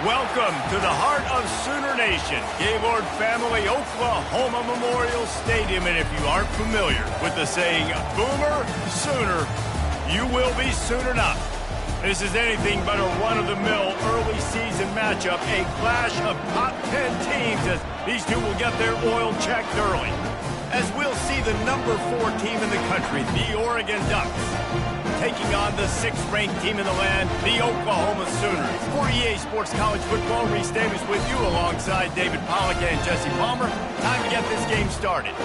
Welcome to the heart of Sooner Nation, Gaylord Family Oklahoma Memorial Stadium. And if you aren't familiar with the saying, Boomer Sooner, you will be soon enough. This is anything but a run-of-the-mill early season matchup, a clash of top 10 teams as these two will get their oil checked early. As we'll see the number 4 team in the country, the Oregon Ducks, taking on the 6th-ranked team in the land, the Oklahoma Sooners. For EA Sports College Football, Reese Davis with you alongside David Pollack and Jesse Palmer. Time to get this game started.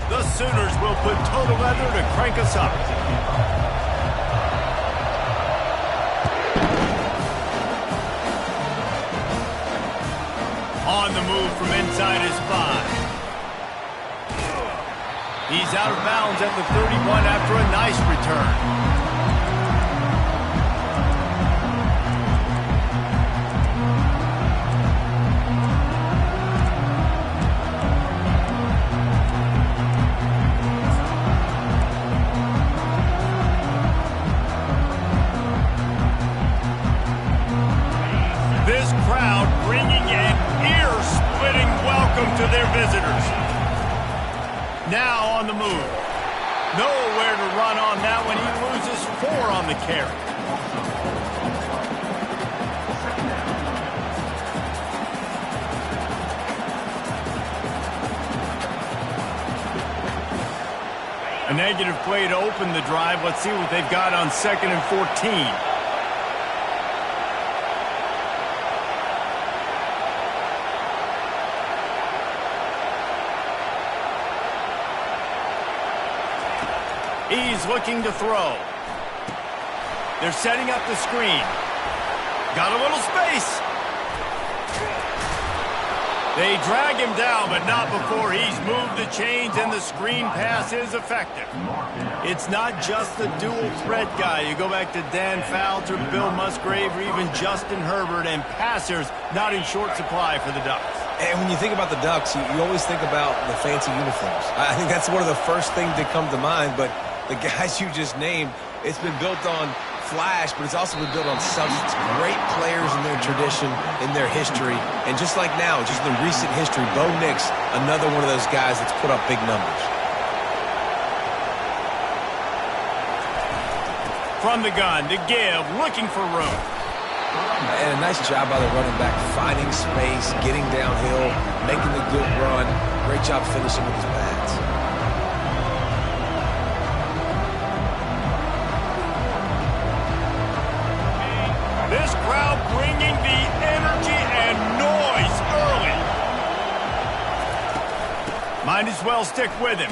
The Sooners will put total leather to crank us up. On the move from inside his 5. He's out of bounds at the 31 after a nice return. This crowd bringing an ear-splitting welcome to their visitors. Now on the move. Nowhere to run on that one. He loses 4 on the carry. A negative play to open the drive. Let's see what they've got on 2nd and 14. He's looking to throw. They're setting up the screen. Got a little space. They drag him down, but not before he's moved the chains and the screen pass is effective. It's not just the dual threat guy. You go back to Dan Fouts or Bill Musgrave or even Justin Herbert, and passers not in short supply for the Ducks. And when you think about the Ducks, you always think about the fancy uniforms. I think that's one of the first things that come to mind, but the guys you just named, it's been built on flash, but it's also been built on substance. Great players in their tradition, in their history. And just like now, just in recent history, Bo Nix, another one of those guys that's put up big numbers. From the gun, to give, looking for room. And a nice job by the running back, finding space, getting downhill, making the good run. Great job finishing with his pads. This crowd bringing the energy and noise early. Might as well stick with him.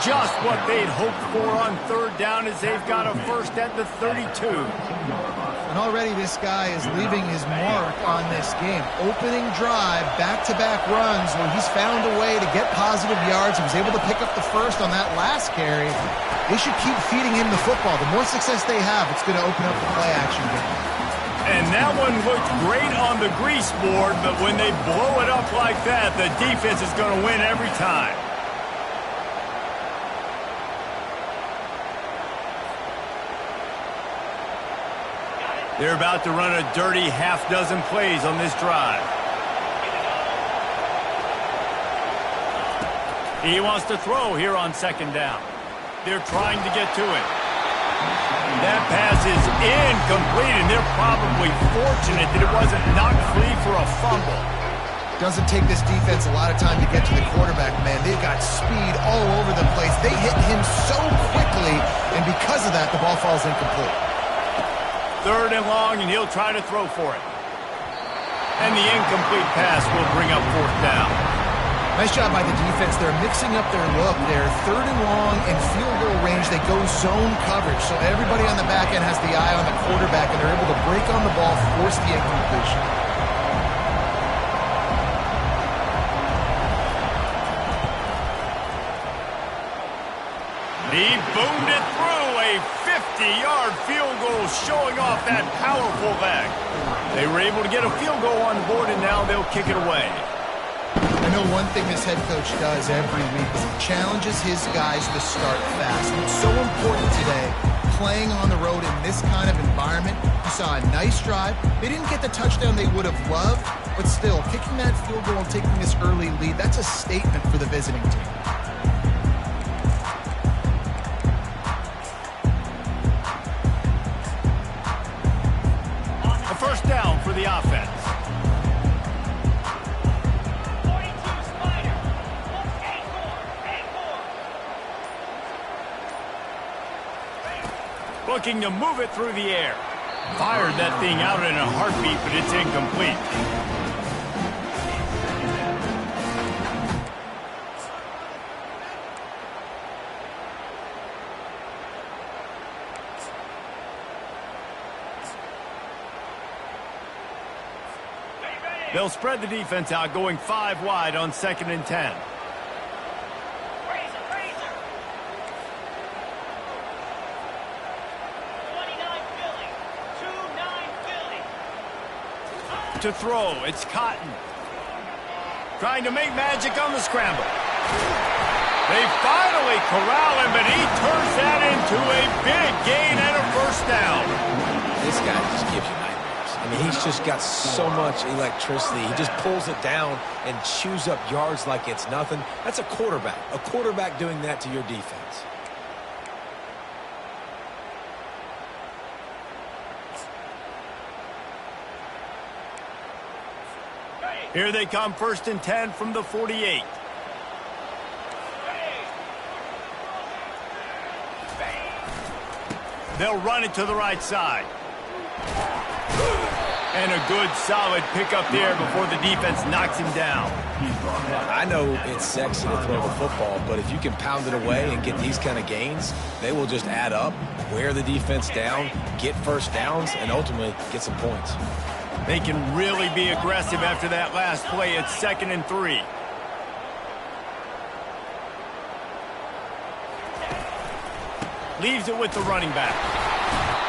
Just what they'd hoped for on 3rd down as they've got a first at the 32. And already this guy is leaving his mark on this game. Opening drive, back-to-back runs where he's found a way to get positive yards. He was able to pick up the first on that last carry. They should keep feeding him the football. The more success they have, it's going to open up the play-action game. And that one looked great on the grease board, but when they blow it up like that, the defense is going to win every time. They're about to run a dirty half-dozen plays on this drive. He wants to throw here on 2nd down. They're trying to get to it. That pass is incomplete, and they're probably fortunate that it wasn't knocked free for a fumble. Doesn't take this defense a lot of time to get to the quarterback, man. They've got speed all over the place. They hit him so quickly, and because of that, the ball falls incomplete. 3rd and long, and he'll try to throw for it. And the incomplete pass will bring up 4th down. Nice job by the defense. They're mixing up their look. They're 3rd and long and field goal range. They go zone coverage. So everybody on the back end has the eye on the quarterback, and they're able to break on the ball, force the incompletion. He boomed it through, a 50-yard field goal showing off that powerful leg. They were able to get a field goal on the board, and now they'll kick it away. I know one thing this head coach does every week is he challenges his guys to start fast. And it's so important today, playing on the road in this kind of environment. You saw a nice drive. They didn't get the touchdown they would have loved, but still, kicking that field goal and taking this early lead, that's a statement for the visiting team. A first down for the offense. Looking to move it through the air. Fired that thing out in a heartbeat, but it's incomplete. They'll spread the defense out, going 5 wide on 2nd and 10. To throw, it's Cotton. Trying to make magic on the scramble. They finally corral him, but he turns that into a big gain and a first down. This guy just gives you nightmares. I mean, he's just got so much electricity. He just pulls it down and chews up yards like it's nothing. That's a quarterback. A quarterback doing that to your defense. Here they come, 1st and 10 from the 48. They'll run it to the right side. And a good, solid pickup there before the defense knocks him down. I know it's sexy to throw the football, but if you can pound it away and get these kind of gains, they will just add up, wear the defense down, get first downs, and ultimately get some points. They can really be aggressive after that last play. It's 2nd and 3. Leaves it with the running back.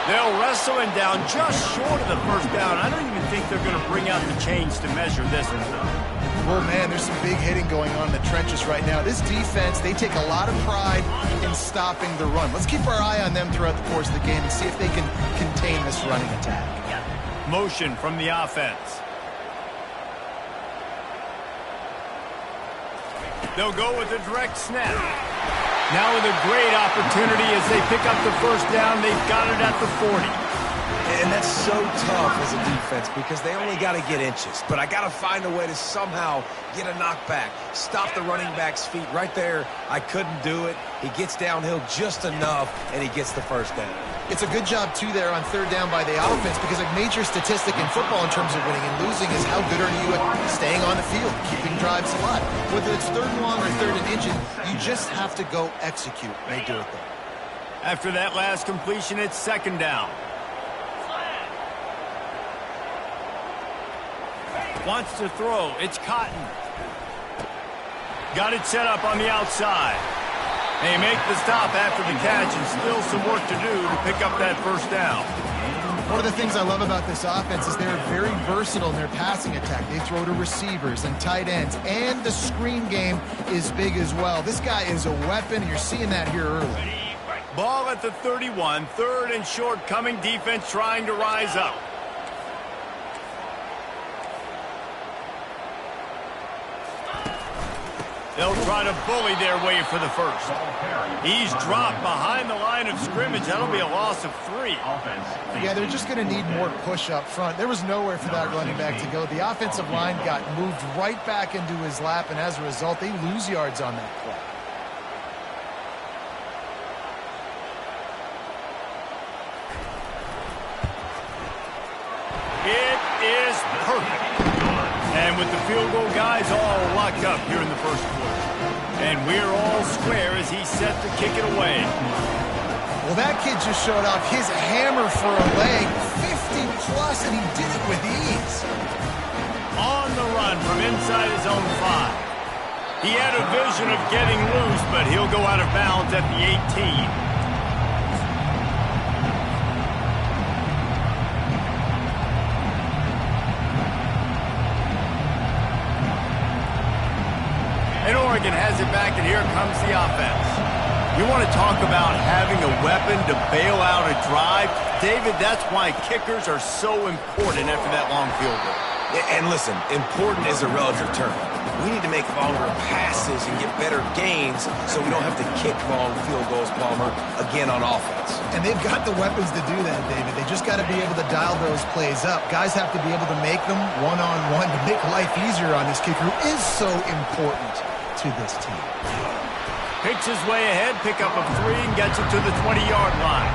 They'll wrestle him down just short of the first down. I don't even think they're going to bring out the chains to measure this one. Well, man, there's some big hitting going on in the trenches right now. This defense, they take a lot of pride in stopping the run. Let's keep our eye on them throughout the course of the game and see if they can contain this running attack. Motion from the offense. They'll go with a direct snap. Now with a great opportunity as they pick up the first down. They've got it at the 40. And that's so tough as a defense because they only got to get inches. But I got to find a way to somehow get a knockback, stop the running back's feet right there. I couldn't do it. He gets downhill just enough, and he gets the first down. It's a good job, too, there on 3rd down by the offense because a major statistic in football in terms of winning and losing is how good are you at staying on the field, keeping drives alive. Whether it's 3rd and long or 3rd and inches, you just have to go execute. They do it there. After that last completion, it's 2nd down. Wants to throw. It's Cotton. Got it set up on the outside. They make the stop after the catch and still some work to do to pick up that first down. One of the things I love about this offense is they're very versatile in their passing attack. They throw to receivers and tight ends, and the screen game is big as well. This guy is a weapon, and you're seeing that here early. Ball at the 31, 3rd and short, coming defense trying to rise up. They'll try to bully their way for the first. He's dropped behind the line of scrimmage. That'll be a loss of 3. Yeah, they're just going to need more push up front. There was nowhere for that running back to go. The offensive line got moved right back into his lap, and as a result, they lose yards on that play. It is perfect. And with the field goal guys all locked up here in the first quarter. And we're all square as he's set to kick it away. Well, that kid just showed off his hammer for a leg, 50-plus, and he did it with ease. On the run from inside his own 5. He had a vision of getting loose, but he'll go out of bounds at the 18. Oregon has it back, and here comes the offense. You want to talk about having a weapon to bail out a drive? David, that's why kickers are so important after that long field goal. And listen, important is a relative term. We need to make longer passes and get better gains so we don't have to kick long field goals, Palmer, again on offense. And they've got the weapons to do that, David. They just got to be able to dial those plays up. Guys have to be able to make them one-on-one to make life easier on this kicker who is so important to this team. Picks his way ahead, pick up a 3, and gets it to the 20-yard line.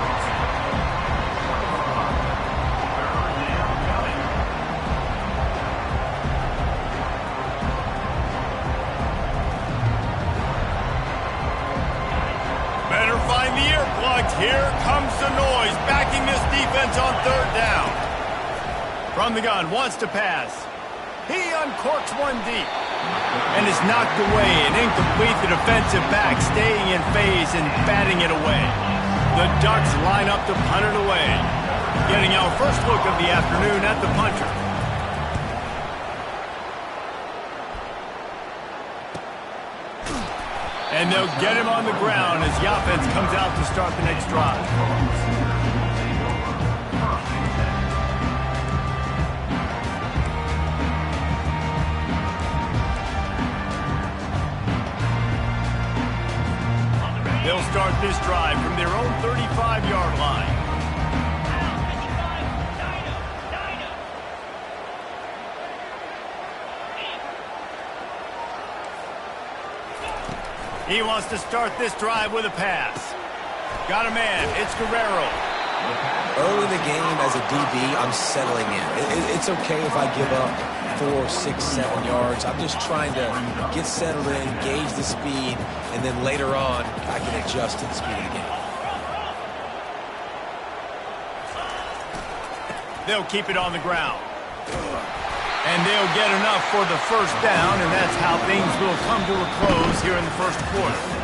Better find the earplugs. Here comes the noise, backing this defense on 3rd down. From the gun, wants to pass. He uncorks one deep and is knocked away and incomplete. The defensive back staying in phase and batting it away. The Ducks line up to punt it away. Getting our first look of the afternoon at the punter. And they'll get him on the ground as the offense comes out to start the next drive. They'll start this drive from their own 35-yard line. He wants to start this drive with a pass. Got a man. It's Guerrero. Early in the game as a DB, I'm settling in. It's okay if I give up 4, 6, 7 yards. I'm just trying to get settled in, gauge the speed, and then later on, I can adjust to the speed of the game. They'll keep it on the ground. And they'll get enough for the first down, and that's how things will come to a close here in the first quarter.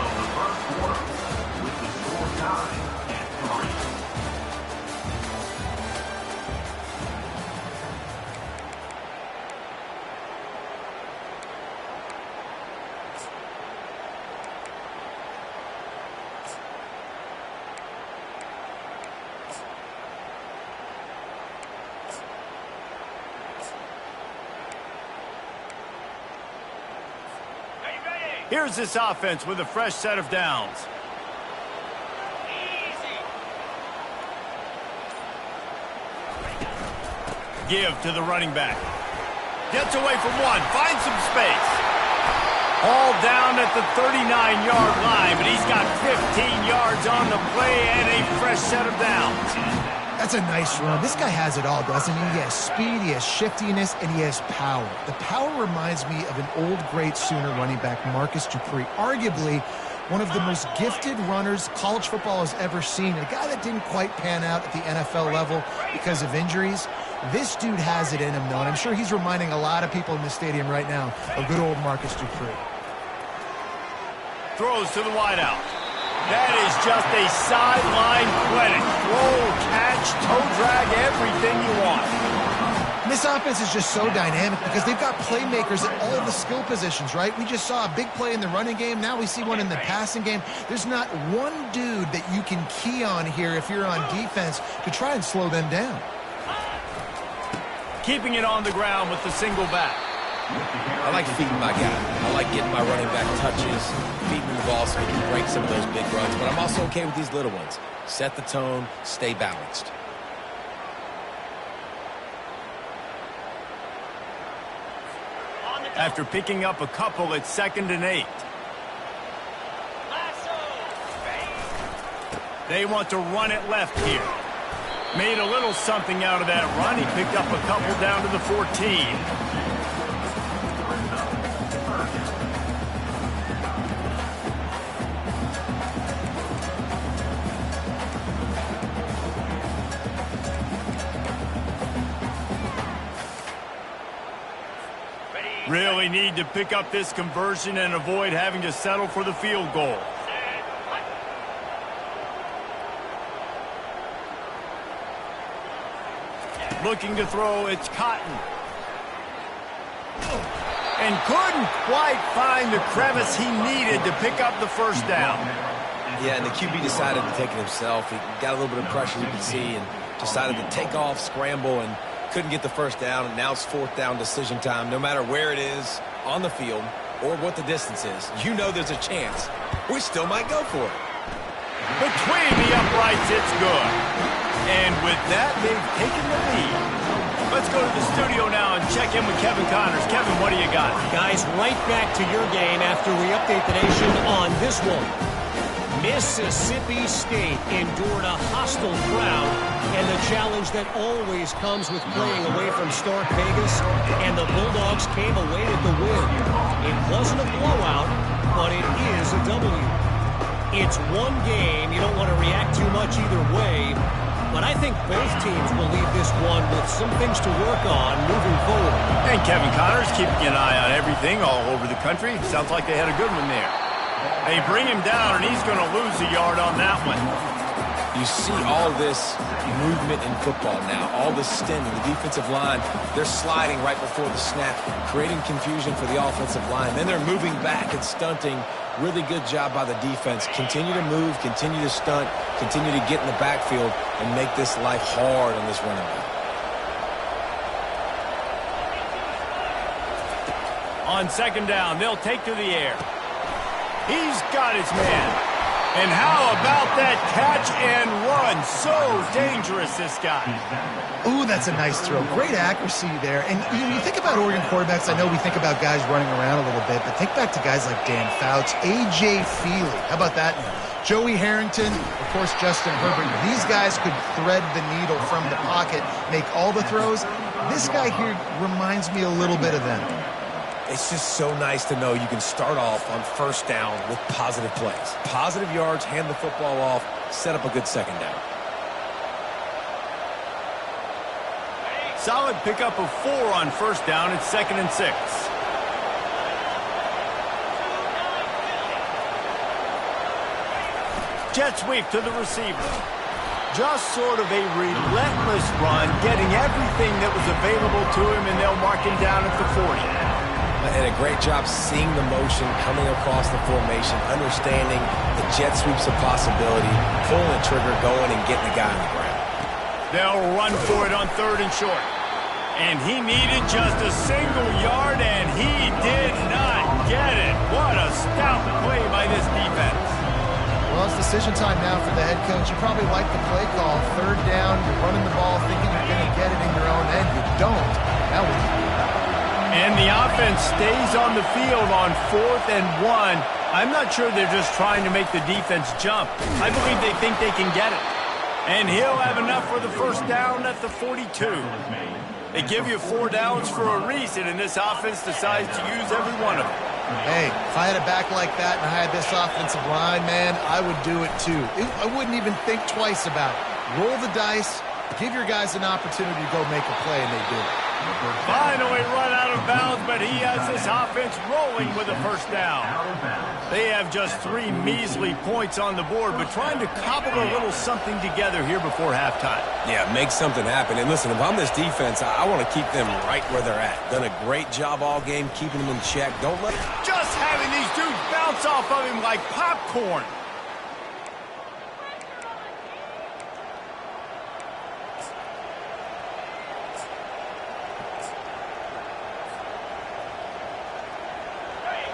Here's this offense with a fresh set of downs. Give to the running back. Gets away from one, finds some space. All down at the 39-yard line, but he's got 15 yards on the play and a fresh set of downs. That's a nice run. This guy has it all, doesn't he? He has speed, he has shiftiness, and he has power. The power reminds me of an old great Sooner running back, Marcus Dupree. Arguably one of the most gifted runners college football has ever seen. A guy that didn't quite pan out at the NFL level because of injuries. This dude has it in him, though, and I'm sure he's reminding a lot of people in the stadium right now of good old Marcus Dupree. Throws to the wideout. That is just a sideline clinic. Throw, catch, toe drag, everything you want. And this offense is just so dynamic because they've got playmakers at all the skill positions, right? We just saw a big play in the running game. Now we see one in the passing game. There's not one dude that you can key on here if you're on defense to try and slow them down. Keeping it on the ground with the single back. I like feeding my guy. I like getting my running back touches, feeding the ball so he can break some of those big runs. But I'm also okay with these little ones. Set the tone, stay balanced. After picking up a couple, it's 2nd and 8. They want to run it left here. Made a little something out of that run. He picked up a couple down to the 14. Really need to pick up this conversion and avoid having to settle for the field goal. Looking to throw, it's Cotton. and couldn't quite find the crevice he needed to pick up the first down. Yeah, and the QB decided to take it himself. He got a little bit of pressure, you can see, and decided to take off, scramble, and couldn't get the first down. And now it's fourth down decision time. No matter where it is on the field or what the distance is, you know there's a chance we still might go for it. Between the uprights, it's good. And with that, they've taken the lead. Let's go to the studio now and check in with Kevin Connors. Kevin, what do you got? Guys, right back to your game after we update the nation on this one. Mississippi State endured a hostile crowd and the challenge that always comes with playing away from Stark Vegas, and the Bulldogs came away with the win. It wasn't a blowout, but it is a W. It's one game. You don't want to react too much either way, but I think both teams will leave this one with some things to work on moving forward. And Kevin Connors keeping an eye on everything all over the country. Sounds like they had a good one there. They bring him down, and he's going to lose a yard on that one. You see all this movement in football now, all this stemming. The defensive line, they're sliding right before the snap, creating confusion for the offensive line. Then they're moving back and stunting. Really good job by the defense. Continue to move, continue to stunt, continue to get in the backfield and make this life hard on this running back. On second down, they'll take to the air. He's got his man. And how about that catch and run? So dangerous, this guy. Ooh, that's a nice throw. Great accuracy there. And you think about Oregon quarterbacks, I know we think about guys running around a little bit, but think back to guys like Dan Fouts, A.J. Feely. How about that? Joey Harrington, of course, Justin Herbert. These guys could thread the needle from the pocket, make all the throws. This guy here reminds me a little bit of them. It's just so nice to know you can start off on first down with positive plays. Positive yards, hand the football off, set up a good second down. Solid pickup of 4 on first down. It's 2nd and 6. Jet sweep to the receiver. Just sort of a relentless run, getting everything that was available to him, and they'll mark him down at the 40. And a great job seeing the motion, coming across the formation, understanding the jet sweep's a possibility, pulling the trigger, going and getting the guy on the ground. They'll run for it on 3rd and short. And he needed just a single yard, and he did not get it. What a stout play by this defense. Well, it's decision time now for the head coach. You probably like the play call. 3rd down, you're running the ball thinking you're going to get it in your own end. You don't. Now what do you do? And the offense stays on the field on 4th and 1. I'm not sure they're just trying to make the defense jump. I believe they think they can get it. And he'll have enough for the first down at the 42. They give you 4 downs for a reason, and this offense decides to use every one of them. Hey, if I had a back like that and I had this offensive line, man, I would do it too. I wouldn't even think twice about it. Roll the dice, give your guys an opportunity to go make a play, and they do it. Finally run out of bounds, but he has this offense rolling with a first down. They have just 3 measly points on the board, but trying to cobble a little something together here before halftime. Yeah, make something happen. And listen, if I'm this defense, I want to keep them right where they're at. Done a great job all game, keeping them in check. Don't let it... Just having these dudes bounce off of him like popcorn.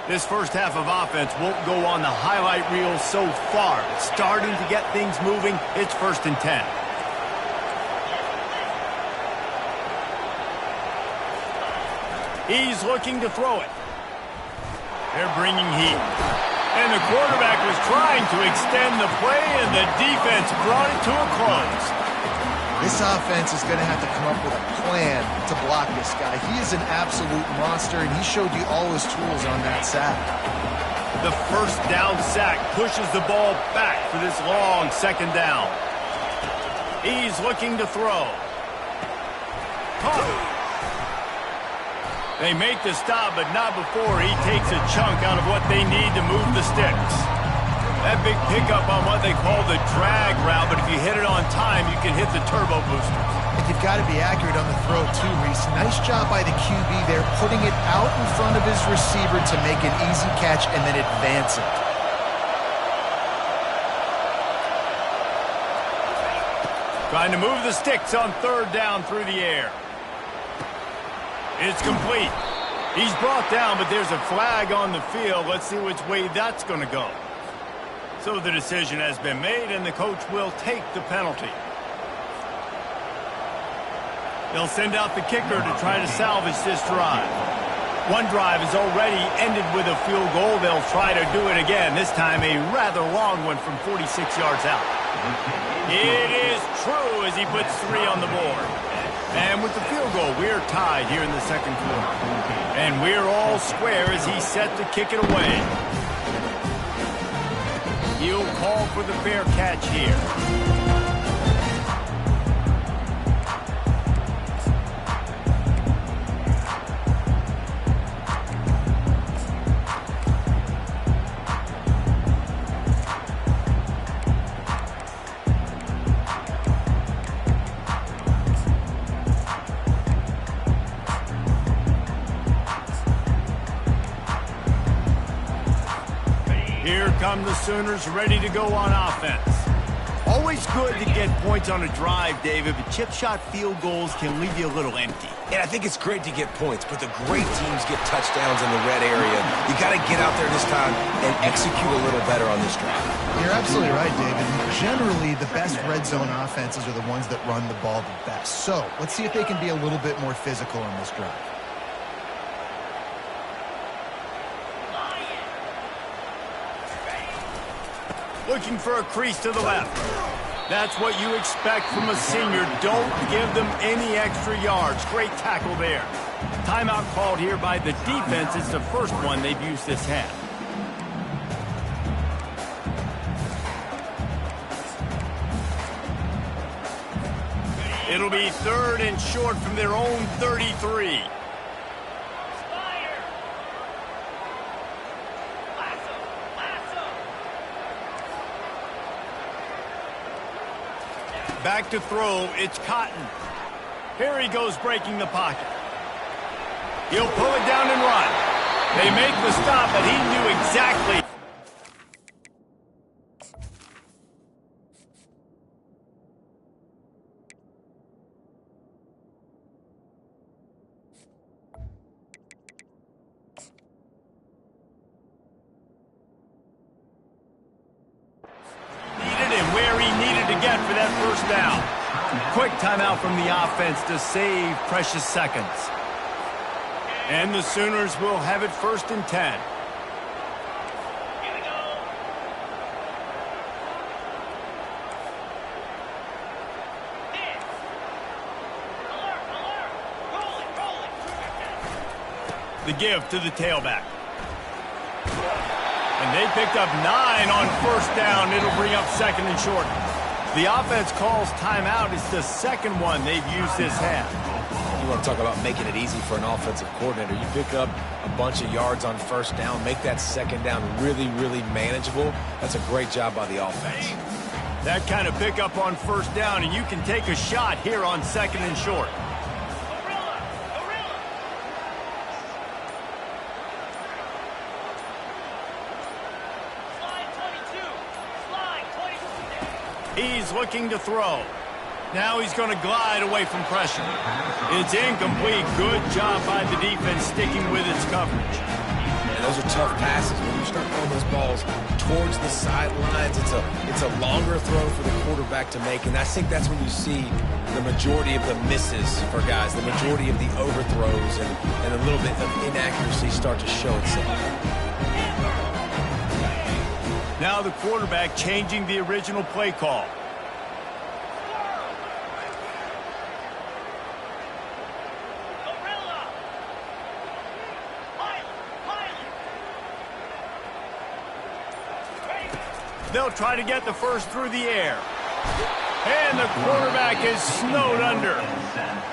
This first half of offense won't go on the highlight reel so far. It's starting to get things moving. It's 1st and 10. He's looking to throw it. They're bringing heat. And the quarterback was trying to extend the play, and the defense brought it to a close. This offense is going to have to come up with a plan to block this guy. He is an absolute monster, and he showed you all his tools on that sack. The first down sack pushes the ball back for this long 2nd down. He's looking to throw. Caught. They make the stop, but not before he takes a chunk out of what they need to move the sticks. That big pickup on what they call the drag route, but if you hit it on time, you can hit the turbo boosters. And you've got to be accurate on the throw too, Reese. Nice job by the QB there, putting it out in front of his receiver to make an easy catch and then advance it. Trying to move the sticks on third down through the air. It's complete. He's brought down, but there's a flag on the field. Let's see which way that's going to go. So the decision has been made, and the coach will take the penalty. They'll send out the kicker to try to salvage this drive. One drive has already ended with a field goal. They'll try to do it again, this time a rather long one from 46 yards out. It is true as he puts 3 on the board. And with the field goal, we're tied here in the second quarter. And we're all square as he's set to kick it away. He'll call for the fair catch here. Here come the Sooners ready to go on offense. Always good to get points on a drive, David, but chip shot field goals can leave you a little empty. And I think it's great to get points, but the great teams get touchdowns in the red area. You got to get out there this time and execute a little better on this drive. You're absolutely right, David. Generally, the best red zone offenses are the ones that run the ball the best. So let's see if they can be a little bit more physical on this drive. Looking for a crease to the left. That's what you expect from a senior. Don't give them any extra yards. Great tackle there. Timeout called here by the defense. It's the first one they've used this half. It'll be 3rd and short from their own 33. Back to throw, it's Cotton. Here he goes breaking the pocket. He'll pull it down and run. They make the stop, but he knew exactly. For that first down. Quick timeout from the offense to save precious seconds. And the Sooners will have it 1st and 10. The give to the tailback. And they picked up 9 on 1st down. It'll bring up 2nd and short. The offense calls timeout. It's the second one they've used this half. You want to talk about making it easy for an offensive coordinator. You pick up a bunch of yards on 1st down, make that 2nd down really, really manageable. That's a great job by the offense. That kind of pickup on 1st down, and you can take a shot here on 2nd and short. He's looking to throw. Now he's going to glide away from pressure. It's incomplete. Good job by the defense sticking with its coverage. And those are tough passes. When you start throwing those balls towards the sidelines, it's a longer throw for the quarterback to make. And I think that's when you see the majority of the misses for guys, the majority of the overthrows and a little bit of inaccuracy start to show itself. Now the quarterback changing the original play call. They'll try to get the first through the air. And the quarterback is snowed under.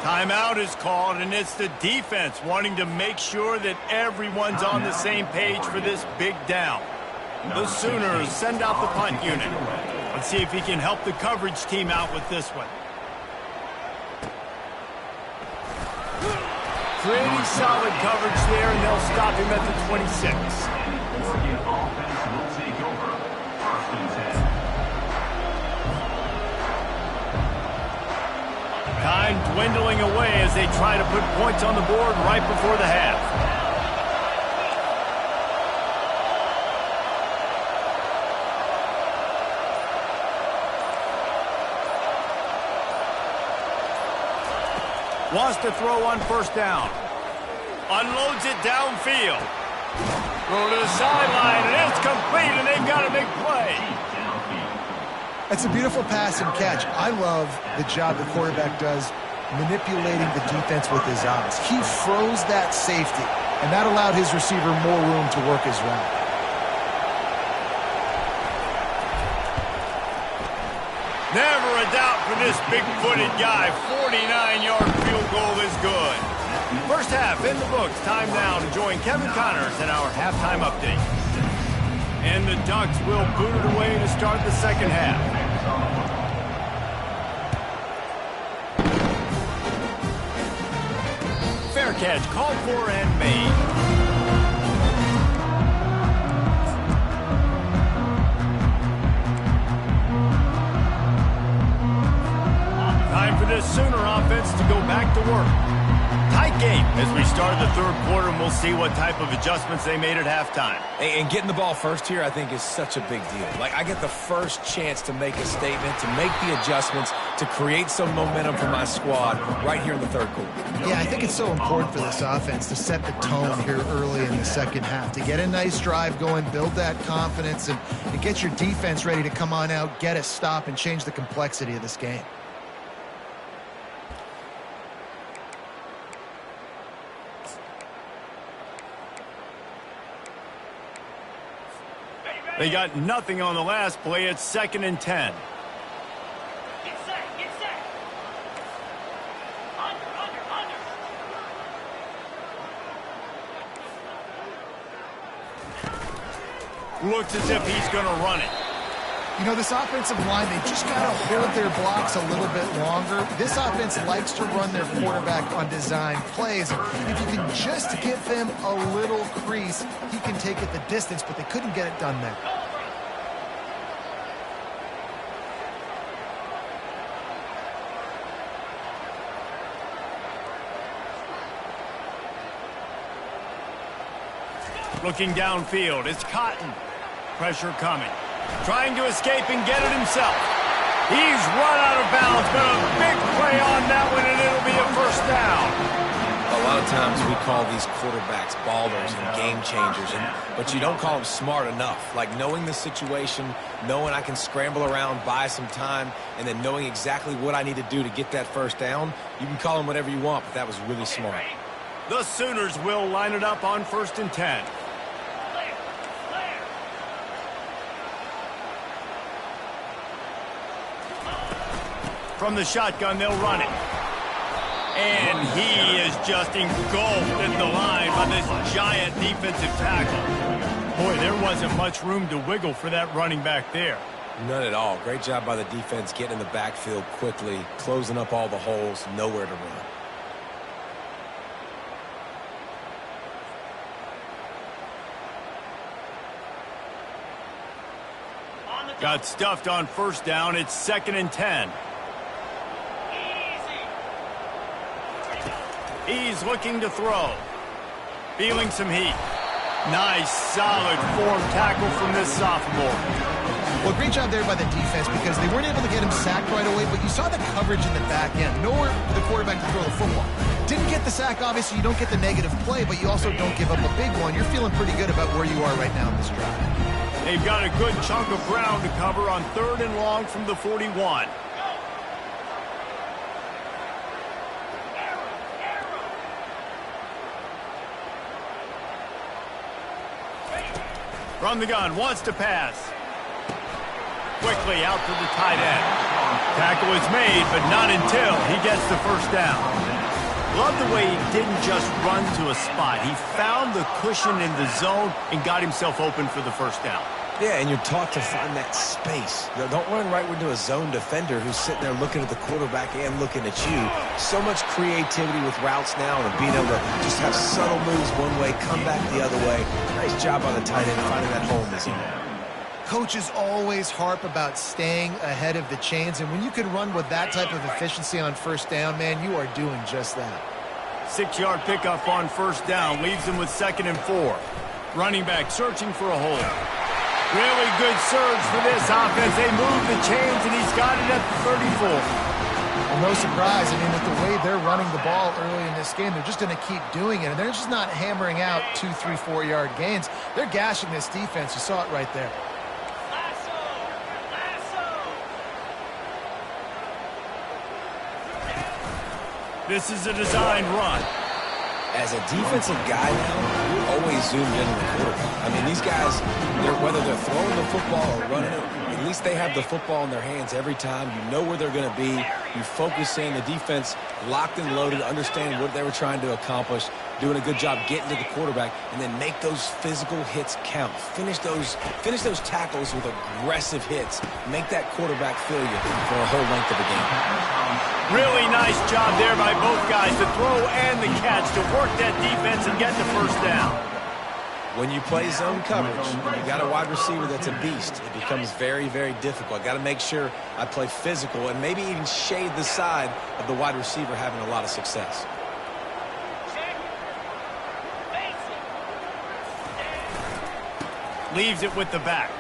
Timeout is called, and it's the defense wanting to make sure that everyone's on the same page for this big down. The Sooners send out the punt unit. Let's see if he can help the coverage team out with this one. pretty solid coverage there, and they'll stop him at the 26. Time dwindling away as they try to put points on the board right before the half. Wants to throw on first down. Unloads it downfield. Throw to the sideline, and it's complete, and they've got a big play. It's a beautiful pass and catch. I love the job the quarterback does manipulating the defense with his eyes. He froze that safety, and that allowed his receiver more room to work his route. Never a doubt for this big-footed guy. 49-yard field goal is good. First half in the books. Time now to join Kevin Connors in our halftime update. And the Ducks will boot it away to start the second half. Fair catch called for and made. Time for this Sooner offense to go back to work. Tight game as we start the third quarter, and we'll see what type of adjustments they made at halftime. And getting the ball first here, I think, is such a big deal. Like, I get the first chance to make a statement, to make the adjustments, to create some momentum for my squad right here in the third quarter. Yeah, I think it's so important for this offense to set the tone here early in the second half, to get a nice drive going, build that confidence, and get your defense ready to come on out, get a stop, and change the complexity of this game. They got nothing on the last play. It's 2nd and 10. Get set, get set. Under. Looks as if he's going to run it. You know, this offensive line, they just got to hold their blocks a little bit longer. This offense likes to run their quarterback on design plays. If you can just give him a little crease, he can take it the distance, but they couldn't get it done there. Looking downfield, it's Cotton. Pressure coming. Trying to escape and get it himself. He's run out of bounds, but a big play on that one, and it'll be a first down. A lot of times we call these quarterbacks ballers and game changers, but you don't call them smart enough. Like knowing the situation, knowing I can scramble around, buy some time, and then knowing exactly what I need to do to get that first down. You can call them whatever you want, but that was really smart. The Sooners will line it up on 1st and 10. From the shotgun, they'll run it. And he is just engulfed in the line by this giant defensive tackle. Boy, there wasn't much room to wiggle for that running back there. None at all. Great job by the defense getting in the backfield quickly, closing up all the holes, nowhere to run. Got stuffed on first down. It's 2nd and 10. He's looking to throw. Feeling some heat. Nice, solid form tackle from this sophomore. Well, great job there by the defense because they weren't able to get him sacked right away, but you saw the coverage in the back end. Nowhere for the quarterback to throw the football. Didn't get the sack, obviously. You don't get the negative play, but you also don't give up a big one. You're feeling pretty good about where you are right now in this drive. They've got a good chunk of ground to cover on 3rd and long from the 41. From the gun, wants to pass. Quickly out to the tight end. Tackle is made, but not until he gets the first down. Love the way he didn't just run to a spot. He found the cushion in the zone and got himself open for the first down. Yeah, and you're taught to find that space. Don't run right into a zone defender who's sitting there looking at the quarterback and looking at you. So much creativity with routes now and being able to just have subtle moves one way, come back the other way. Nice job by the tight end finding that home this evening. Coaches always harp about staying ahead of the chains, and when you can run with that type of efficiency on first down, man, you are doing just that. 6-yard pickup on first down leaves them with 2nd and 4. Running back searching for a hole. Really good surge for this offense. They move the chains, and he's got it at the 34. Well, no surprise. I mean, with the way they're running the ball early in this game, they're just going to keep doing it. And they're just not hammering out 2, 3, 4-yard gains. They're gashing this defense. You saw it right there. Lasso! Lasso! This is a designed run. As a defensive guy now, you're always zoomed in on the quarterback. I mean, these guys, whether they're throwing the football or running it, at least they have the football in their hands every time. You know where they're going to be. You focus in. The defense locked and loaded, understand what they were trying to accomplish, doing a good job getting to the quarterback, and then make those physical hits count. Finish those tackles with aggressive hits. Make that quarterback feel you for a whole length of a game. Really nice job there by both guys, the throw and the catch, to work that defense and get the first down. When you play zone coverage, you got a wide receiver that's a beast. It becomes very, very difficult. I got to make sure I play physical and maybe even shade the side of the wide receiver having a lot of success. Check. Face it. Leaves it with the back.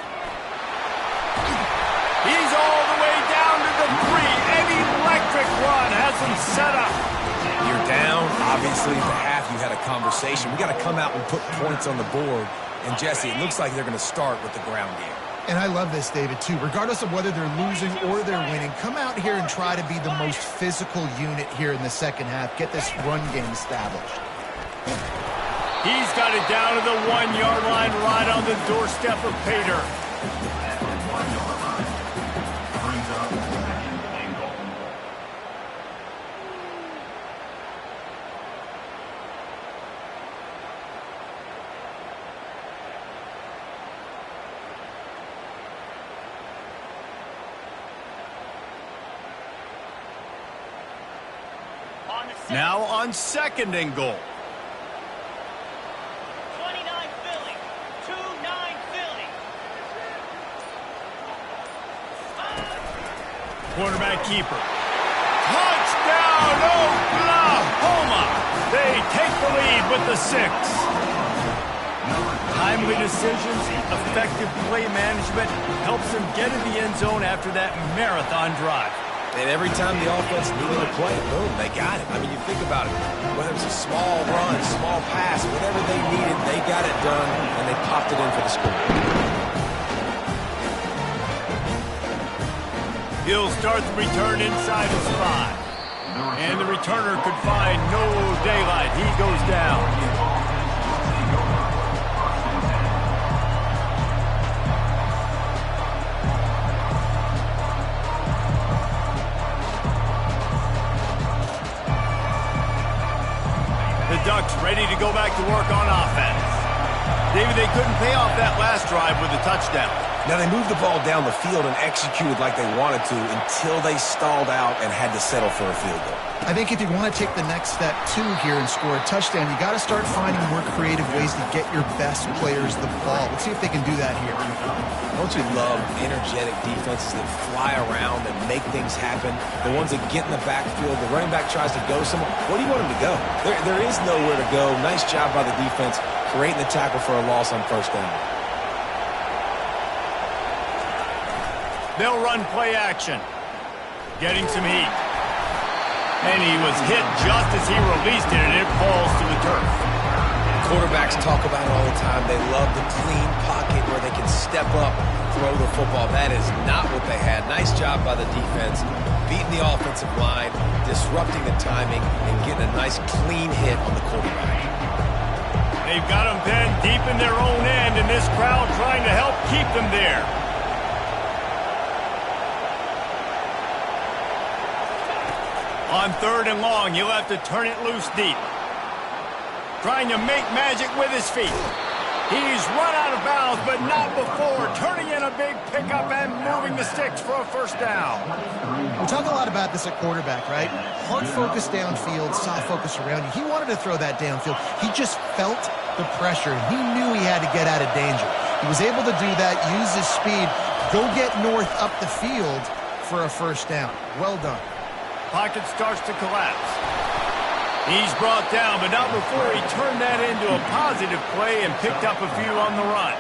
He's all the way down to the 3. An electric run has him set up. You're down. Obviously, at the half, you had a conversation. We got to come out and put points on the board. And, Jesse, it looks like they're going to start with the ground game. And I love this, David, too. Regardless of whether they're losing or they're winning, come out here and try to be the most physical unit here in the second half. Get this run game established. He's got it down to the 1-yard line, right on the doorstep of Pater. Now on 2nd and goal. 29 Philly. 2-9 Philly. Quarterback keeper. Touchdown, Oklahoma! They take the lead with the 6. Timely decisions, effective play management helps them get in the end zone after that marathon drive. And every time the offense needed a play, boom, they got it. I mean, you think about it. Whether it's a small run, small pass, whatever they needed, they got it done, and they popped it in for the score. He'll start the return inside his 5. And the returner could find no daylight. He goes down. Ducks ready to go back to work on offense. David, they couldn't pay off that last drive with a touchdown. Now, they moved the ball down the field and executed like they wanted to until they stalled out and had to settle for a field goal. I think if you want to take the next step, too, here and score a touchdown, you got to start finding more creative ways to get your best players the ball. Let's see if they can do that here. Don't you love energetic defenses that fly around and make things happen? The ones that get in the backfield, the running back tries to go somewhere. Where do you want him to go? There is nowhere to go. Nice job by the defense creating the tackle for a loss on first down. They'll run play action. Getting some heat. And he was hit just as he released it, and it falls to the turf. Quarterbacks talk about it all the time. They love the clean pocket where they can step up, throw the football. That is not what they had. Nice job by the defense, beating the offensive line, disrupting the timing, and getting a nice clean hit on the quarterback. They've got them pinned deep in their own end, and this crowd trying to help keep them there. On 3rd and long, he'll have to turn it loose deep. Trying to make magic with his feet. He's run out of bounds, but not before. Turn a big pickup and moving the sticks for a first down. We talk a lot about this at quarterback, right? Hard focus downfield, soft focus around you. He wanted to throw that downfield. He just felt the pressure, and he knew he had to get out of danger. He was able to do that, use his speed, go get North up the field for a first down. Well done. Pocket starts to collapse. He's brought down, but not before he turned that into a positive play and picked up a few on the run.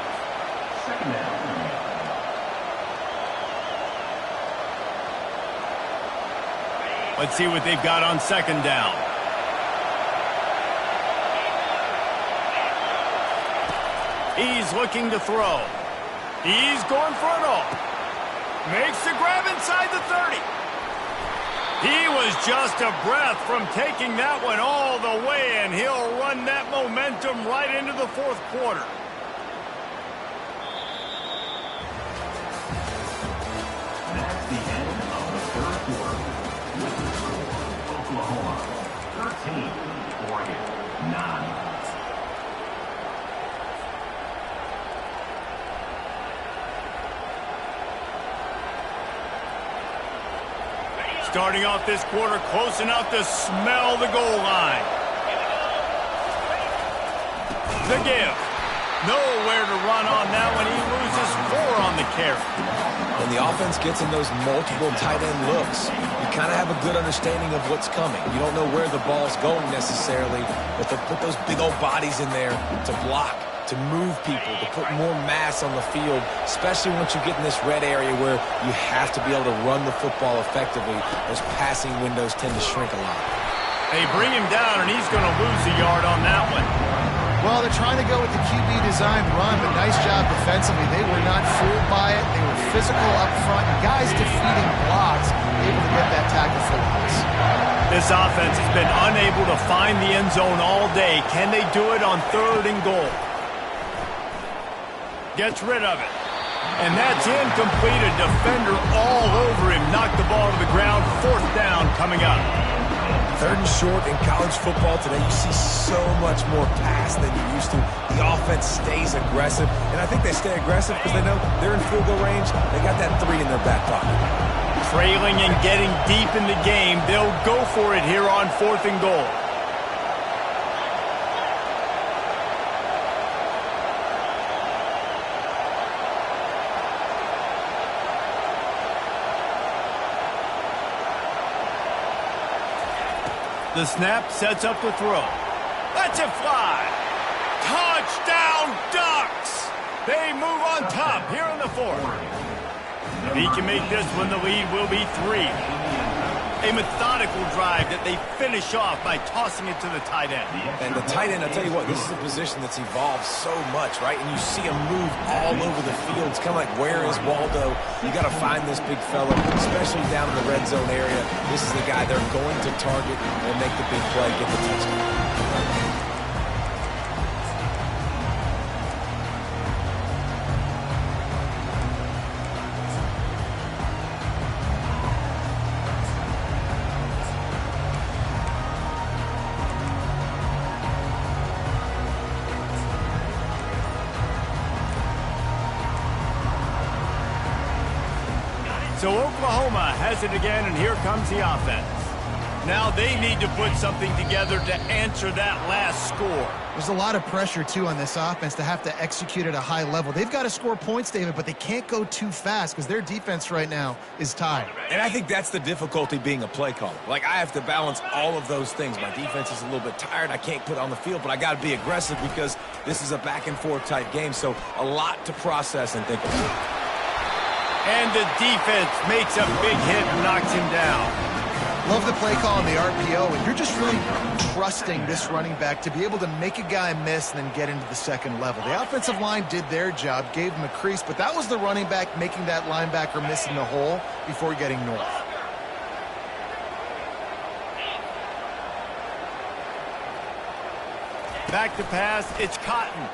Let's see what they've got on second down. He's looking to throw. He's going for it all. Makes the grab inside the 30. He was just a breath from taking that one all the way, and he'll run that momentum right into the fourth quarter. That's the end of the third quarter. With the score, Oklahoma 13, Oregon 9. Starting off this quarter close enough to smell the goal line. The give. Nowhere to run on that one. He loses 4 on the carry. When the offense gets in those multiple tight end looks, you kind of have a good understanding of what's coming. You don't know where the ball's going necessarily, but they'll put those big old bodies in there to block, to move people, to put more mass on the field, especially once you get in this red area where you have to be able to run the football effectively. Those passing windows tend to shrink a lot. They bring him down, and he's going to lose a yard on that one. Well, they're trying to go with the QB design run, but nice job defensively. They were not fooled by it. They were physical up front. Guys defeating blocks, able to get that tackle for loss. This offense has been unable to find the end zone all day. Can they do it on 3rd and goal? Gets rid of it. And that's incomplete. A defender all over him. Knocked the ball to the ground. 4th down coming up. 3rd and short in college football today, you see so much more pass than you used to. The offense stays aggressive, and I think they stay aggressive because they know they're in field goal range. They got that 3 in their back pocket. Trailing and getting deep in the game, they'll go for it here on 4th and goal. The snap sets up the throw. Lets it fly. Touchdown, Ducks! They move on top here in the 4th. If he can make this one, the lead will be 3. A methodical drive that they finish off by tossing it to the tight end. And the tight end, I'll tell you what, this is a position that's evolved so much, right? And you see him move all over the field. It's kind of like, where is Waldo? You got to find this big fella, especially down in the red zone area. This is the guy they're going to target and make the big play, get the touchdown. So Oklahoma has it again, and here comes the offense. Now they need to put something together to answer that last score. There's a lot of pressure, too, on this offense to have to execute at a high level. They've got to score points, David, but they can't go too fast because their defense right now is tied. And I think that's the difficulty being a play caller. Like, I have to balance all of those things. My defense is a little bit tired. I can't put it on the field, but I got to be aggressive because this is a back-and-forth type game. So a lot to process and think about. And the defense makes a big hit and knocks him down. Love the play call on the RPO, and you're just really trusting this running back to be able to make a guy miss and then get into the second level. The offensive line did their job, gave him a crease, but that was the running back making that linebacker miss in the hole before getting north. Back to pass, it's Cotton.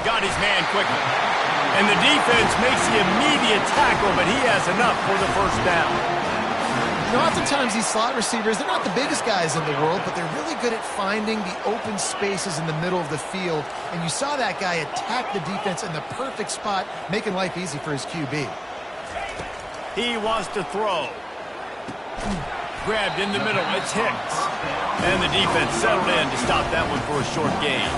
Got his man quickly. And the defense makes the immediate tackle, but he has enough for the first down. You know, oftentimes these slot receivers, they're not the biggest guys in the world, but they're really good at finding the open spaces in the middle of the field. And you saw that guy attack the defense in the perfect spot, making life easy for his QB. He wants to throw. Grabbed in the middle. It's Hicks. And the defense settled in to stop that one for a short gain.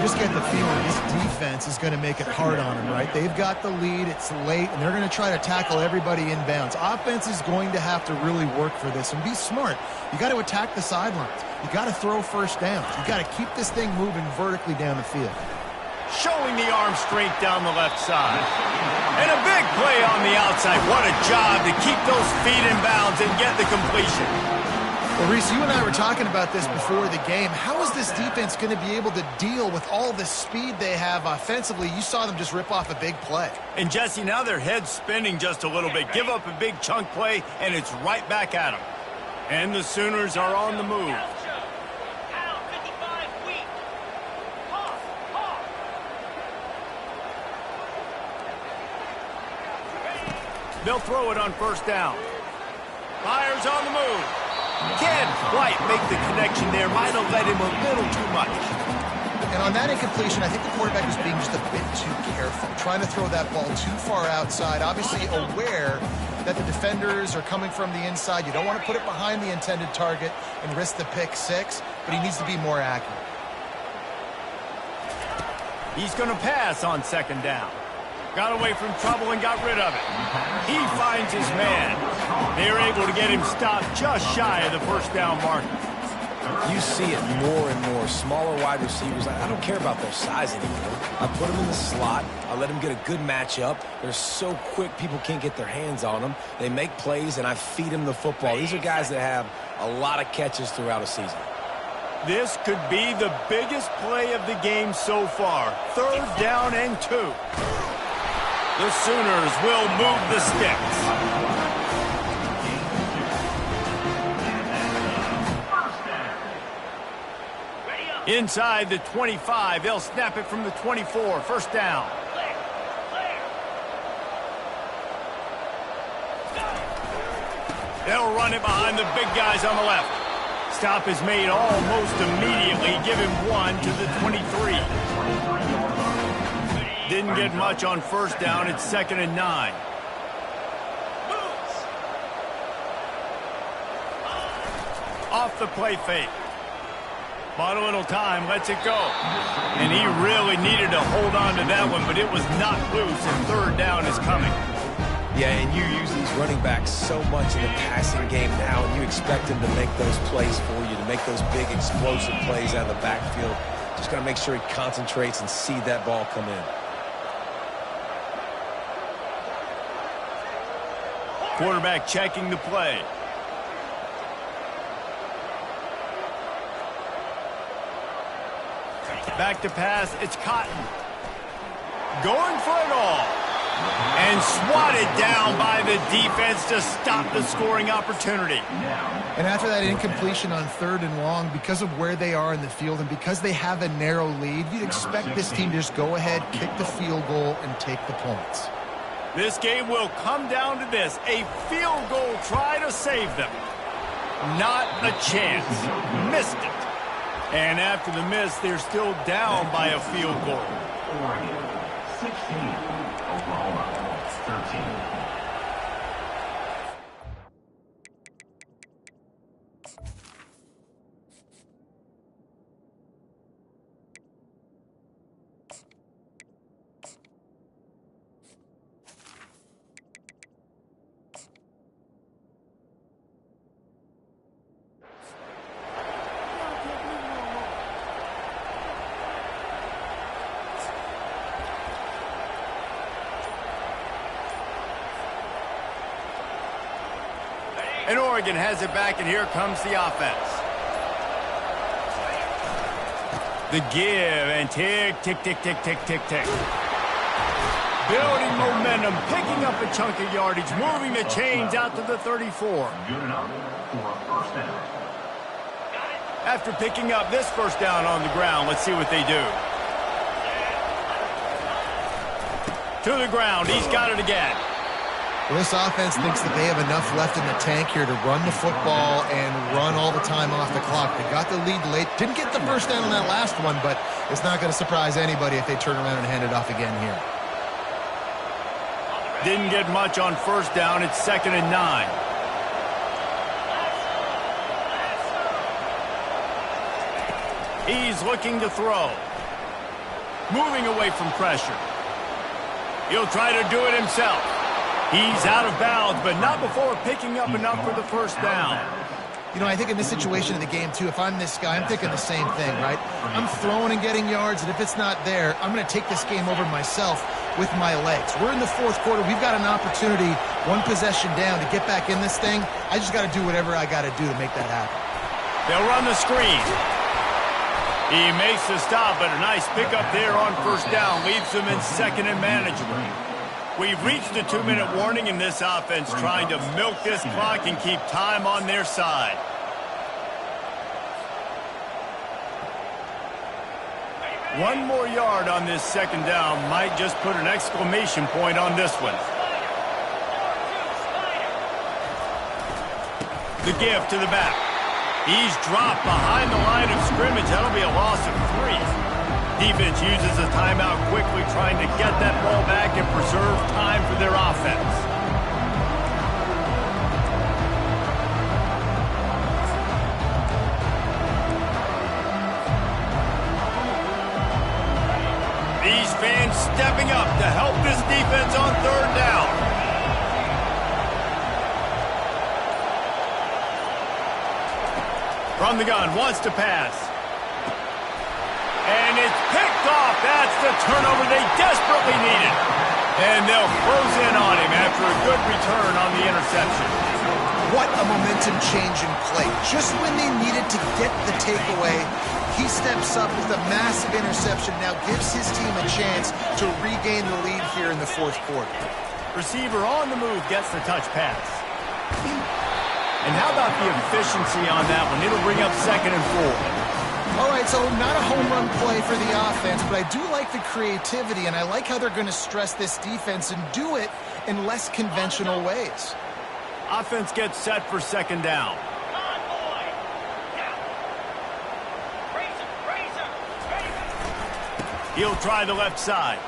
You just get the feeling this defense is going to make it hard on them, right? They've got the lead. It's late, and they're going to try to tackle everybody inbounds. Offense is going to have to really work for this and be smart. You got to attack the sidelines. You got to throw first downs. You got to keep this thing moving vertically down the field. Showing the arm strength down the left side. And a big play on the outside. What a job to keep those feet in bounds and get the completion. Well, Reese, you and I were talking about this before the game. How is this defense going to be able to deal with all the speed they have offensively? You saw them just rip off a big play. And, Jesse, now their head's spinning just a little bit. Give up a big chunk play, and it's right back at them. And the Sooners are on the move. They'll throw it on first down. Fires on the move. Can't quite make the connection there. Might have led him a little too much. And on that incompletion, I think the quarterback was being just a bit too careful, trying to throw that ball too far outside, obviously aware that the defenders are coming from the inside. You don't want to put it behind the intended target and risk the pick six, but he needs to be more accurate. He's going to pass on second down. Got away from trouble and got rid of it. He finds his man. They're able to get him stopped just shy of the first down mark. You see it more and more. Smaller wide receivers, I don't care about their size anymore. I put them in the slot. I let them get a good matchup. They're so quick, people can't get their hands on them. They make plays, and I feed them the football. These are guys that have a lot of catches throughout a season. This could be the biggest play of the game so far. Third down and 2. The Sooners will move the sticks. Inside the 25, they'll snap it from the 24. First down. They'll run it behind the big guys on the left. Stop is made almost immediately. Give him 1 to the 23. Didn't get much on first down. It's 2nd and 9. Off the play fake. Bought a little time, lets it go. And he really needed to hold on to that one, but it was not loose, and third down is coming. Yeah, and you use these running backs so much in the passing game now, and you expect them to make those plays for you, to make those big explosive plays out of the backfield. Just got to make sure he concentrates and see that ball come in. Quarterback checking the play. Back to pass, it's Cotton. Going for it all. And swatted down by the defense to stop the scoring opportunity. And after that incompletion on 3rd and long, because of where they are in the field and because they have a narrow lead, you'd expect this team to just go ahead, kick the field goal, and take the points. This game will come down to this. A field goal try to save them. Not a chance. Missed it. And after the miss, they're still down by a field goal. Oregon, 16. Oklahoma, 13. And Oregon has it back, and here comes the offense. The give, and tick, tick, tick, tick, tick, tick, tick. Building momentum, picking up a chunk of yardage, moving the chains out to the 34. Good enough for a first down. After picking up this first down on the ground, let's see what they do. To the ground, he's got it again. Well, this offense thinks that they have enough left in the tank here to run the football and run all the time off the clock. They got the lead late. Didn't get the first down on that last one, but it's not going to surprise anybody if they turn around and hand it off again here. Didn't get much on first down. It's 2nd and 9. He's looking to throw. Moving away from pressure. He'll try to do it himself. He's out of bounds, but not before picking up enough for the first down. You know, I think in this situation of the game, too, if I'm this guy, I'm thinking the same thing, right? I'm throwing and getting yards, and if it's not there, I'm going to take this game over myself with my legs. We're in the fourth quarter. We've got an opportunity, one possession down, to get back in this thing. I just got to do whatever I got to do to make that happen. They'll run the screen. He makes the stop, but a nice pickup there on first down leaves him in 2nd and manageable. We've reached a 2-minute warning in this offense, trying to milk this clock and keep time on their side. One more yard on this 2nd down might just put an exclamation point on this one. The give to the back. He's dropped behind the line of scrimmage. That'll be a loss of 3. Defense uses a timeout quickly, trying to get that ball back and preserve time for their offense. These fans stepping up to help this defense on 3rd down. From the gun, wants to pass. And it's picked off. That's the turnover they desperately needed. And they'll close in on him after a good return on the interception. What a momentum-changing play. Just when they needed to get the takeaway, he steps up with a massive interception, now gives his team a chance to regain the lead here in the fourth quarter. Receiver on the move gets the touch pass. And how about the efficiency on that one? It'll bring up 2nd and 4. All right, so not a home run play for the offense, but I do like the creativity, and I like how they're going to stress this defense and do it in less conventional ways. Offense gets set for 2nd down. He'll try the left side.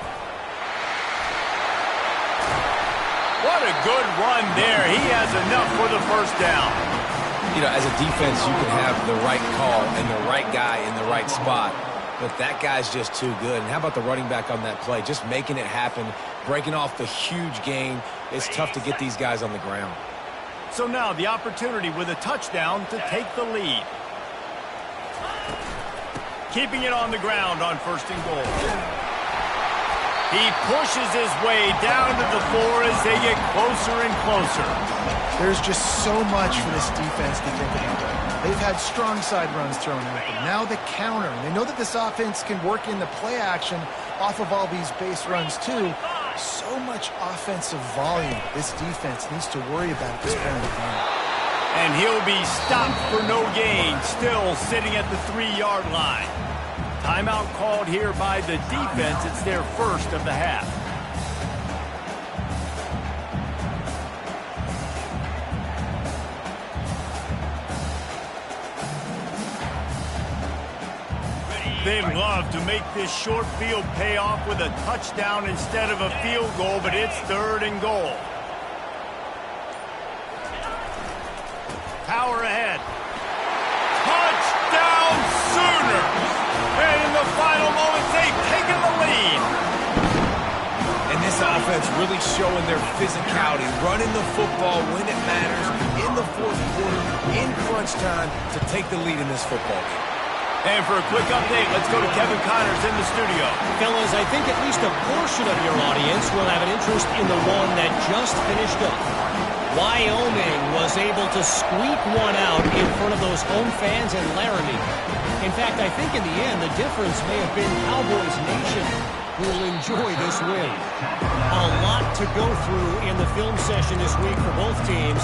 What a good run there. He has enough for the first down. You know, as a defense, you can have the right call and the right guy in the right spot, but that guy's just too good. And how about the running back on that play? Just making it happen, breaking off the huge gain. It's tough to get these guys on the ground. So now the opportunity with a touchdown to take the lead. Keeping it on the ground on 1st and goal. He pushes his way down to the floor as they get closer and closer. There's just so much for this defense to think about. They've had strong side runs thrown at them. Now the counter. And they know that this offense can work in the play action off of all these base runs too. So much offensive volume this defense needs to worry about at this point in the game. And he'll be stopped for no gain, still sitting at the 3-yard line. Timeout called here by the defense. It's their first of the half. They'd love to make this short field pay off with a touchdown instead of a field goal, but it's 3rd and goal. Power ahead. Touchdown Sooners! And in the final moments, they've taken the lead. And this offense really showing their physicality, running the football when it matters, in the fourth quarter, in crunch time, to take the lead in this football game. And for a quick update, let's go to Kevin Connors in the studio. Fellas, I think at least a portion of your audience will have an interest in the one that just finished up. Wyoming was able to squeak one out in front of those home fans in Laramie. In fact, I think in the end, the difference may have been Cowboys Nation who will enjoy this win. A lot to go through in the film session this week for both teams.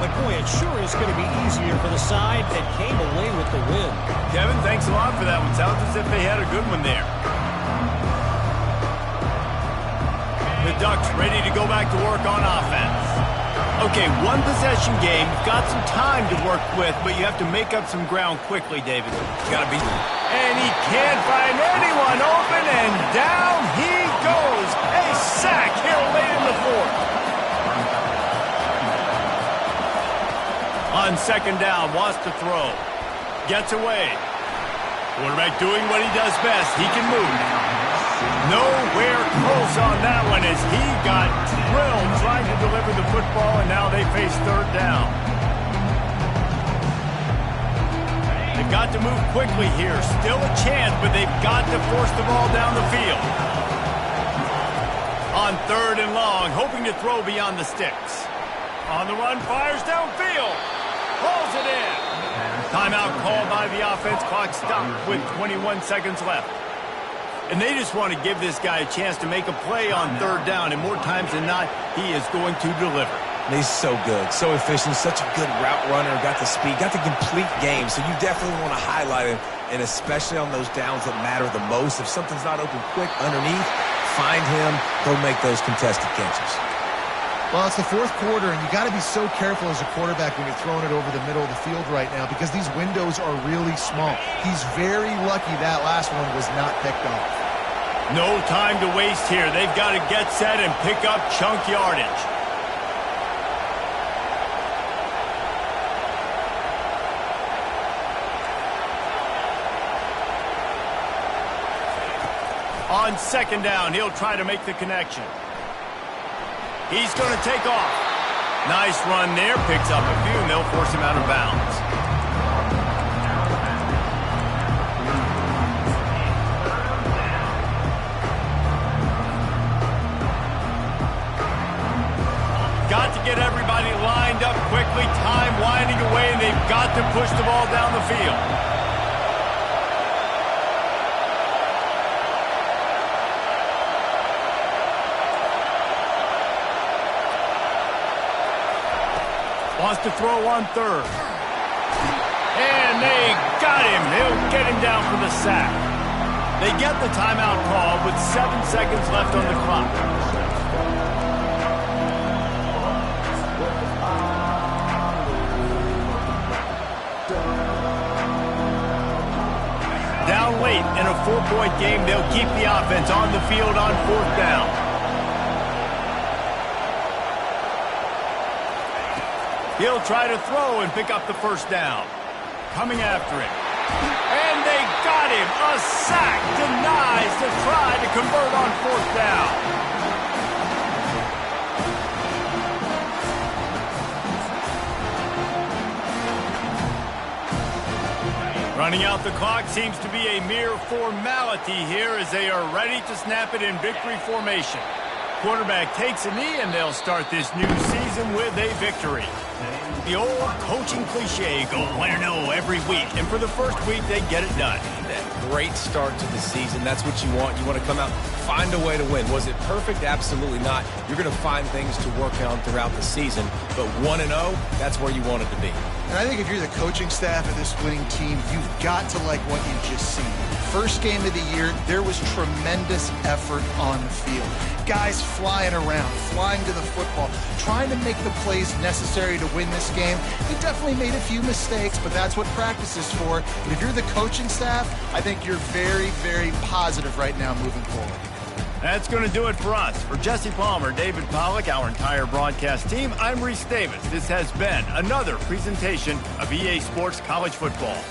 But boy, it sure is going to be easier for the side that came away with the win. Kevin, thanks a lot for that one. Sounds as if they had a good one there. The Ducks ready to go back to work on offense. Okay, one possession game. You've got some time to work with, but you have to make up some ground quickly, David. Got to be. And he can't find anyone open, and down he goes. A sack here late in the fourth. On second down, wants to throw. Gets away. Quarterback doing what he does best. He can move. Nowhere close on that one as he got drilled trying to deliver the football, and now they face third down. They've got to move quickly here. Still a chance, but they've got to force the ball down the field. On third and long, hoping to throw beyond the sticks. On the run, fires downfield. Pulls it in. Timeout called by the offense. Clock stopped with 21 seconds left. And they just want to give this guy a chance to make a play on third down, and more times than not, he is going to deliver. He's so good, so efficient, such a good route runner, got the speed, got the complete game, so you definitely want to highlight him, and especially on those downs that matter the most. If something's not open quick underneath, find him, go make those contested catches. Well, it's the fourth quarter, and you got to be so careful as a quarterback when you're throwing it over the middle of the field right now because these windows are really small. He's very lucky that last one was not picked off. No time to waste here. They've got to get set and pick up chunk yardage. On second down, he'll try to make the connection. He's going to take off. Nice run there. Picks up a few, and they'll force him out of bounds. Got to get everybody lined up quickly. Time winding away, and they've got to push the ball down the field. Wants to throw on third. And they got him. They'll get him down for the sack. They get the timeout call with 7 seconds left on the clock. Down late in a 4-point game, they'll keep the offense on the field on fourth down. He'll try to throw and pick up the first down. Coming after him. And they got him. A sack denies to try to convert on fourth down. Running out the clock seems to be a mere formality here as they are ready to snap it in victory formation. Quarterback takes a knee, and they'll start this new season with a victory. The old coaching cliche, go win-0 every week. And for the first week, they get it done. That great start to the season. That's what you want. You want to come out, find a way to win. Was it perfect? Absolutely not. You're going to find things to work on throughout the season. But 1-0, that's where you want it to be. And I think if you're the coaching staff of this winning team, you've got to like what you've just seen. First game of the year, there was tremendous effort on the field. Guys flying around, flying to the football, trying to make the plays necessary to win this game. They definitely made a few mistakes, but that's what practice is for. And if you're the coaching staff, I think you're very, very positive right now moving forward. That's going to do it for us. For Jesse Palmer, David Pollack, our entire broadcast team, I'm Reese Davis. This has been another presentation of EA Sports College Football.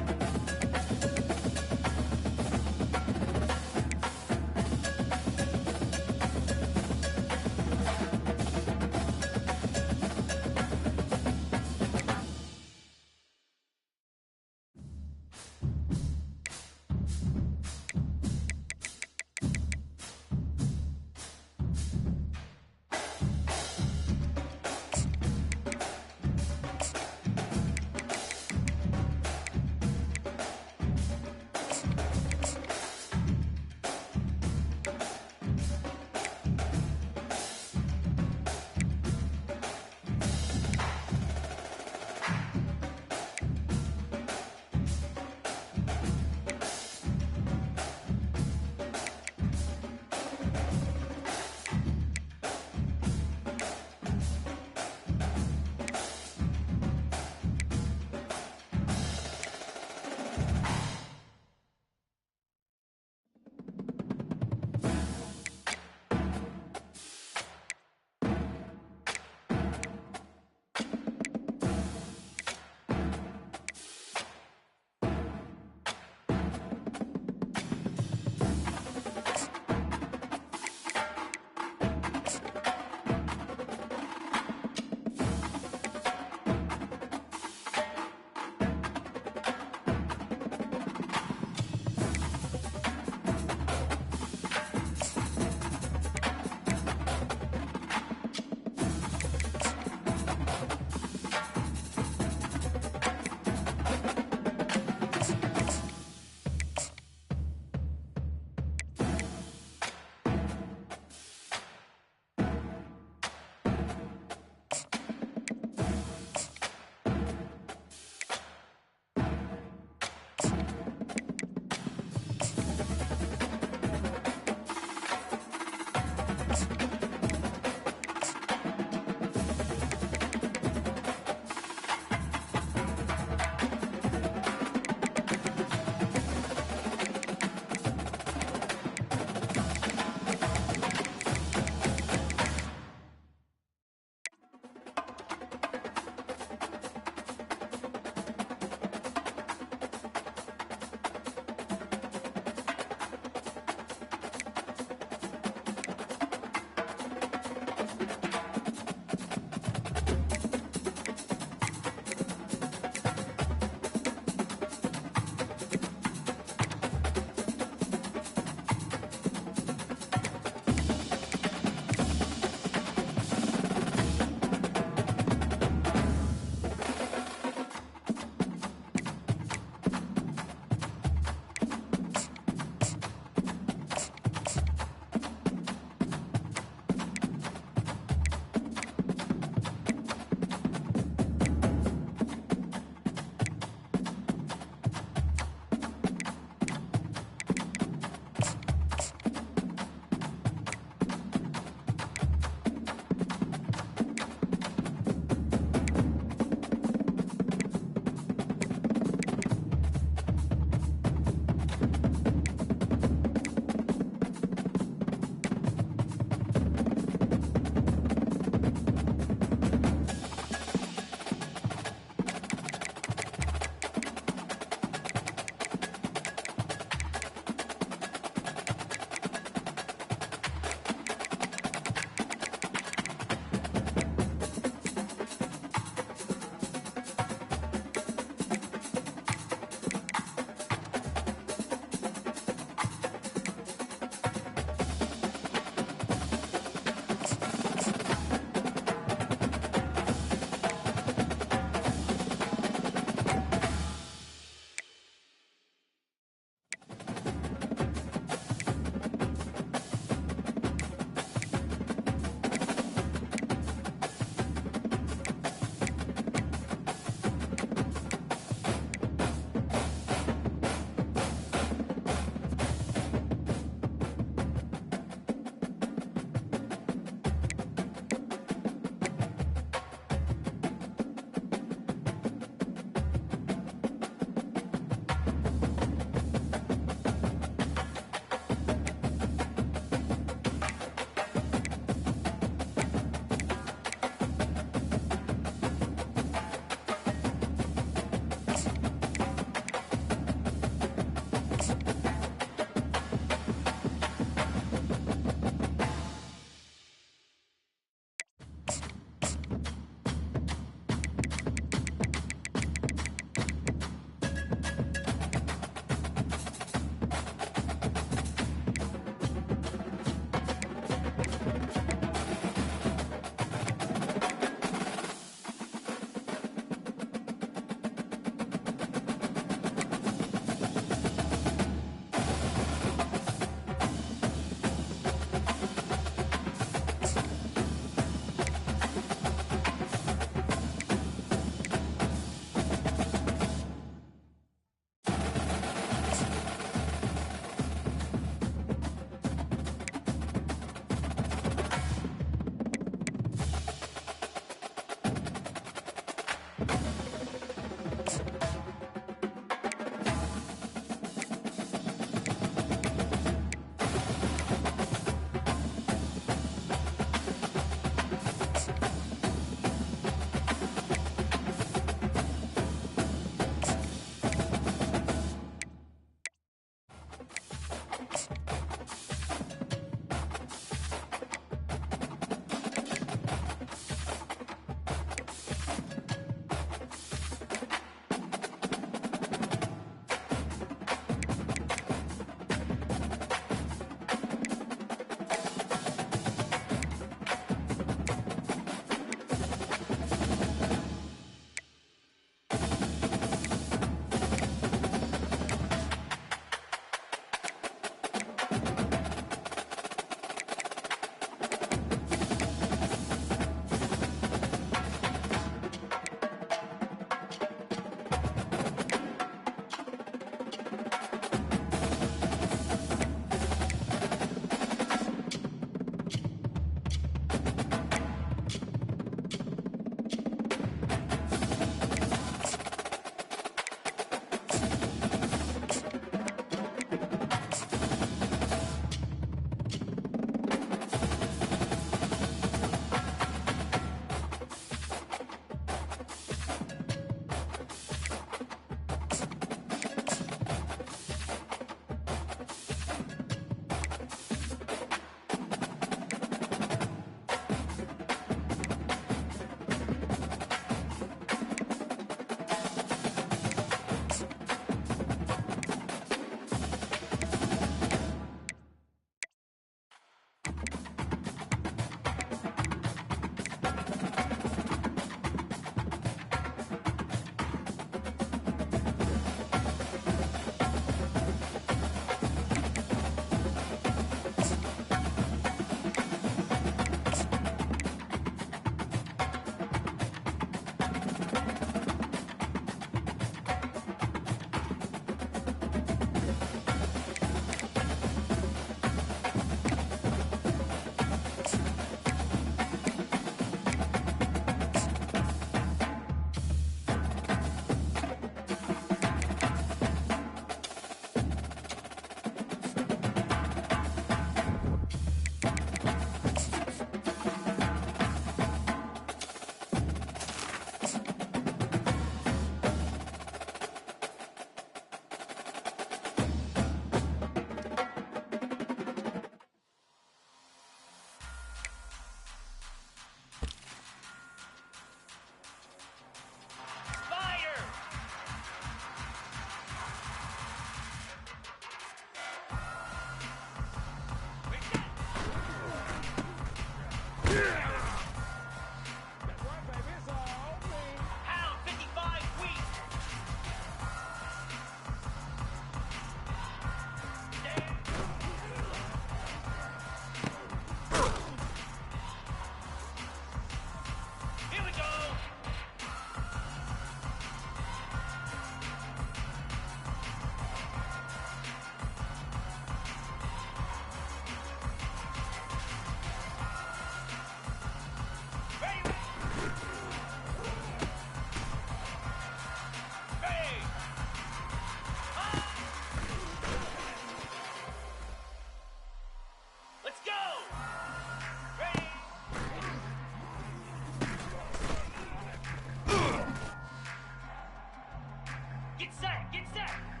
Get set, get set.